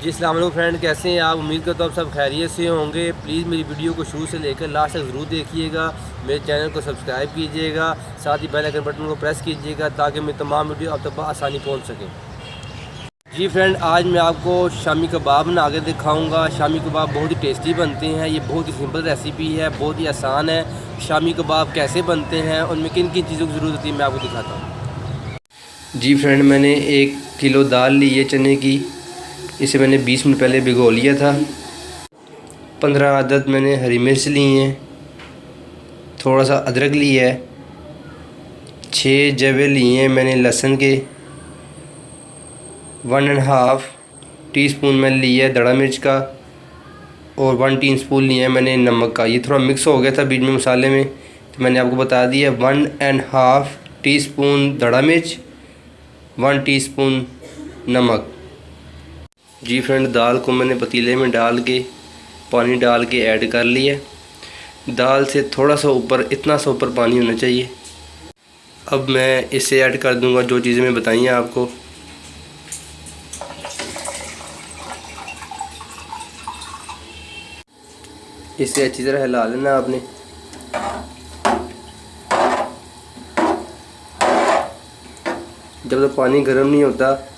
जी अस्सलाम वालेकुम फ्रेंड, कैसे हैं आप? उम्मीद करता हूँ आप सब खैरियत से होंगे। प्लीज़ मेरी वीडियो को शुरू से लेकर लास्ट तक ज़रूर देखिएगा। मेरे चैनल को सब्सक्राइब कीजिएगा, साथ ही बेल आइकन बटन को प्रेस कीजिएगा ताकि मेरी तमाम वीडियो आप तक आसानी पहुँच सकें। जी फ्रेंड, आज मैं आपको शामी कबाब बना के दिखाऊँगा। शामी कबाब बहुत ही टेस्टी बनते हैं। ये बहुत ही सिंपल रेसिपी है, बहुत ही आसान है। शामी कबाब कैसे बनते हैं, उनमें किन किन चीज़ों की ज़रूरत होती है मैं आपको दिखाता हूँ। जी फ्रेंड, मैंने 1 किलो दाल ली है चने की। इसे मैंने 20 मिनट पहले भिगो लिया था। 15 अदद मैंने हरी मिर्च ली हैं, थोड़ा सा अदरक लिया है, 6 जवे लिए हैं मैंने लहसुन के, 1.5 टीस्पून मैंने लिया है दड़ा मिर्च का, और 1 टीस्पून लिया है मैंने नमक का। ये थोड़ा मिक्स हो गया था बीच में मसाले में, तो मैंने आपको बता दिया। 1.5 टीस्पून दड़ा मिर्च, 1 टीस्पून नमक। जी फ्रेंड, दाल को मैंने पतीले में डाल के पानी डाल के ऐड कर लिया। दाल से थोड़ा सा ऊपर, इतना सा ऊपर पानी होना चाहिए। अब मैं इसे ऐड कर दूंगा जो चीज़ें मैं बताई हैं आपको। इसे अच्छी तरह हिला लेना आपने। जब तक पानी गर्म नहीं होता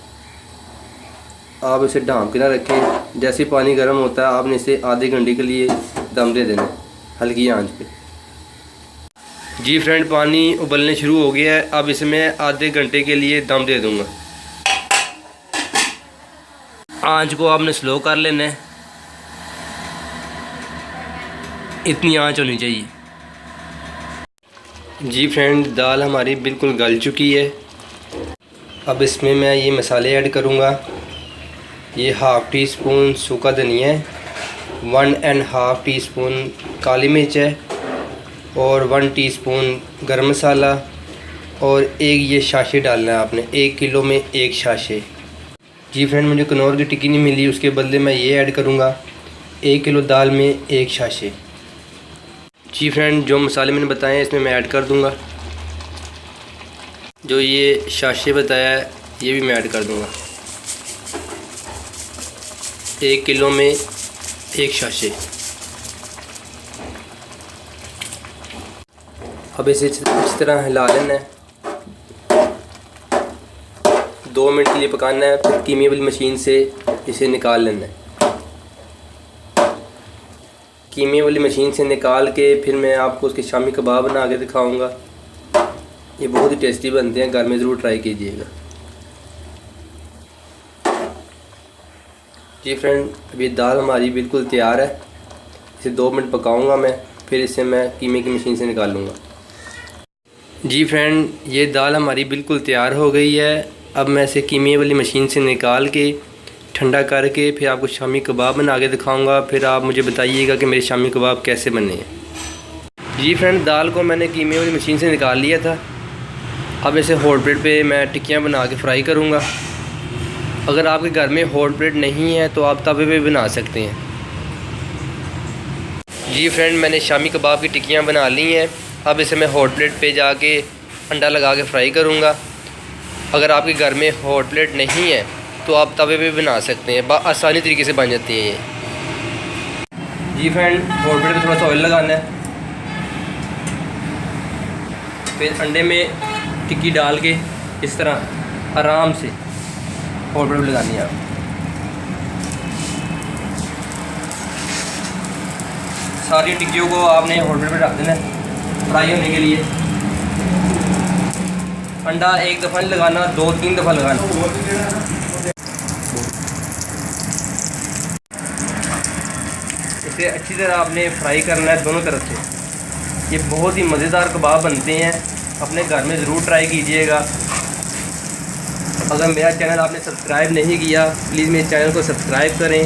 आप इसे ढाँप के ना रखें। जैसे पानी गर्म होता है आपने इसे आधे घंटे के लिए दम दे देना हल्की आंच पे। जी फ्रेंड, पानी उबलने शुरू हो गया है। अब इसमें आधे घंटे के लिए दम दे दूंगा। आंच को आपने स्लो कर लेना है, इतनी आंच होनी चाहिए। जी फ्रेंड, दाल हमारी बिल्कुल गल चुकी है। अब इसमें मैं ये मसाले ऐड करूँगा। ये 1/2 टीस्पून सूखा धनिया है, 1.5 टीस्पून काली मिर्च है, और 1 टीस्पून गरम मसाला, और एक ये शाशे डालना है आपने। 1 किलो में 1 शाशे। जी फ्रेंड, मुझे कनौर की टिक्की नहीं मिली, उसके बदले मैं ये ऐड करूँगा 1 किलो दाल में 1 शाशे। जी फ्रेंड, जो मसाले मैंने बताए हैं इसमें मैं ऐड कर दूँगा। जो ये शाशे बताया है ये भी मैं ऐड कर दूँगा। 1 किलो में 1 शाशे। अब इसे इस तरह हिला लेना है। 2 मिनट के लिए पकाना है, फिर कीमे वाली मशीन से इसे निकाल लेना है। कीमे वाली मशीन से निकाल के फिर मैं आपको उसके शामी कबाब बना के दिखाऊंगा। ये बहुत ही टेस्टी बनते हैं, घर में ज़रूर ट्राई कीजिएगा। जी फ्रेंड, अभी दाल हमारी बिल्कुल तैयार है। इसे 2 मिनट पकाऊंगा मैं, फिर इसे मैं कीमे की मशीन से निकाल लूँगा। जी फ्रेंड, ये दाल हमारी बिल्कुल तैयार हो गई है। अब मैं इसे कीमे वाली मशीन से निकाल के ठंडा करके फिर आपको शामी कबाब बना के दिखाऊँगा। फिर आप मुझे बताइएगा कि मेरे शामी कबाब कैसे बने हैं। जी फ्रेंड, दाल को मैंने कीमे वाली मशीन से निकाल लिया था। अब इसे हॉट प्लेट पे मैं टिक्कियाँ बना के फ्राई करूँगा। अगर आपके घर में हॉट प्लेट नहीं है तो आप तवे पे बना सकते हैं। जी फ्रेंड, मैंने शामी कबाब की टिक्कियाँ बना ली हैं। अब इसे मैं हॉट प्लेट पे जाके अंडा लगा के फ्राई करूँगा। अगर आपके घर में हॉट प्लेट नहीं है तो आप तवे पे बना सकते हैं, आसानी तरीके से बन जाती है ये। जी फ्रेंड, हॉट प्लेट पे थोड़ा सा ऑयल लगाना है, फिर अंडे में टिक्की डाल के इस तरह आराम से हॉट प्लेट लगानी है आप। सारी टिक्कियों को आपने हॉट प्लेट पे रख देना है फ्राई होने के लिए। अंडा एक दफ़ा नहीं लगाना, 2-3 दफ़ा लगाना। इसे अच्छी तरह आपने फ्राई करना है दोनों तरफ से। ये बहुत ही मज़ेदार कबाब बनते हैं, अपने घर में ज़रूर ट्राई कीजिएगा। अगर मेरा चैनल आपने सब्सक्राइब नहीं किया प्लीज़ मेरे चैनल को सब्सक्राइब करें,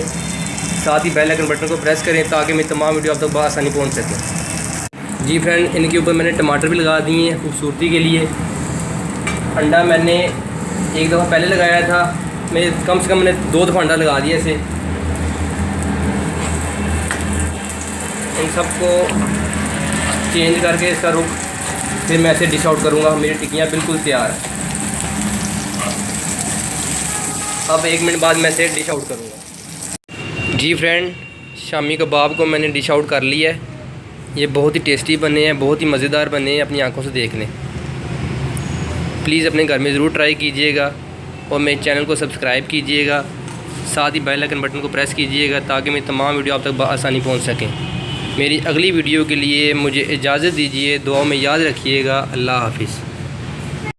साथ ही बेल आइकन बटन को प्रेस करें ताकि मेरी तमाम वीडियो आप तक बहुत आसानी पहुंच सके। जी फ्रेंड, इनके ऊपर मैंने टमाटर भी लगा दिए हैं खूबसूरती के लिए। अंडा मैंने एक दफ़ा पहले लगाया था, मैं कम से कम मैंने 2 दफ़ा अंडा लगा दिया इसे। इन सबको चेंज करके इसका रुख फिर मैं इसे डिश आउट करूँगा। मेरी टिक्कियाँ बिल्कुल तैयार है। अब 1 मिनट बाद मैं इसे डिश आउट करूँगा। जी फ्रेंड, शामी कबाब को मैंने डिश आउट कर लिया है। ये बहुत ही टेस्टी बने हैं, बहुत ही मज़ेदार बने हैं, अपनी आंखों से देख लें। प्लीज़ अपने घर में ज़रूर ट्राई कीजिएगा और मेरे चैनल को सब्सक्राइब कीजिएगा। साथ ही बेल आइकन बटन को प्रेस कीजिएगा ताकि मेरी तमाम वीडियो आप तक आसानी पहुंच सकें। मेरी अगली वीडियो के लिए मुझे इजाज़त दीजिए। दुआ में याद रखिएगा। अल्लाह हाफिज़।